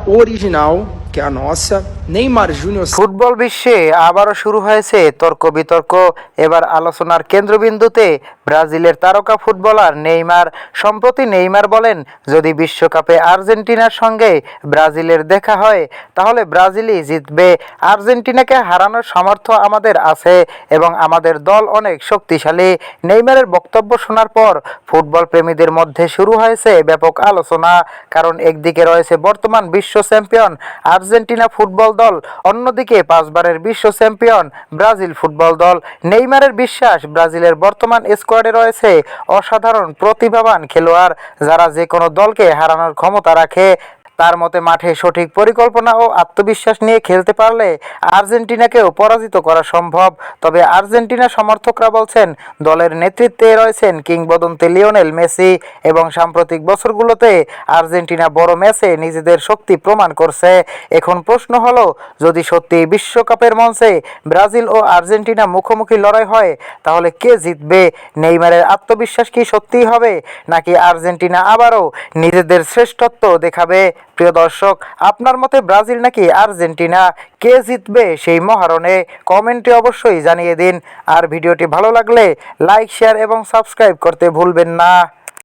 original, que é a nossa. Neymar Júnior. Football বিশ্বে আবারও শুরু হয়েছে তর্ক বিতর্ক। এবার আলোচনার কেন্দ্রবিন্দুতে ব্রাজিলের তারকা ফুটবলার নেইমার। সম্প্রতি নেইমার বলেন, যদি বিশ্বকাপে আর্জেন্টিনার সঙ্গে ব্রাজিলের দেখা হয় তাহলে ব্রাজিলই জিতবে। আর্জেন্টিনাকে হারানোর সামর্থ্য আমাদের আছে এবং আমাদের দল অনেক শক্তিশালী। নেইমারের বক্তব্য শোনার পর ফুটবল প্রেমীদের মধ্যে শুরু হয়েছে ব্যাপক আলোচনা। কারণ একদিকে রয়েছে বর্তমান বিশ্ব চ্যাম্পিয়ন আর্জেন্টিনা ফুটবল দল, অন্যদিকে 5 বারের বিশ্ব চ্যাম্পিয়ন ব্রাজিল ফুটবল দল। নেইমারের বিশ্বাস, ব্রাজিলের বর্তমান স্কোয়াডে রয়েছে অসাধারণ প্রতিভাবান খেলোয়াড় যারা যে কোনো দলকে হারানোর ক্ষমতা রাখে। তার মতে মাঠে সঠিক পরিকল্পনা ও আত্মবিশ্বাস নিয়ে খেলতে পারলে আর্জেন্টিনাকেও পরাজিত করা সম্ভব। তবে আর্জেন্টিনা সমর্থকরা বলছেন, দলের নেতৃত্বে রয়েছেন কিংবদন্তি লিওনেল মেসি এবং সাম্প্রতিক বছরগুলোতে আর্জেন্টিনা বড় ম্যাচে নিজেদের শক্তি প্রমাণ করছে। এখন প্রশ্ন হলো, যদি সত্যি বিশ্বকাপের মঞ্চে ব্রাজিল ও আর্জেন্টিনা মুখোমুখি লড়াই হয় তাহলে কে জিতবে? নেইমারের আত্মবিশ্বাস কি সত্যিই হবে, নাকি আর্জেন্টিনা আবারও নিজেদের শ্রেষ্ঠত্ব দেখাবে? প্রিয় দর্শক, আপনার মতে ব্রাজিল নাকি আর্জেন্টিনা, কে জিতবে সেই মহারণে? কমেন্টে অবশ্যই জানিয়ে দিন। আর ভিডিওটি ভালো লাগলে লাইক, শেয়ার এবং সাবস্ক্রাইব করতে ভুলবেন না।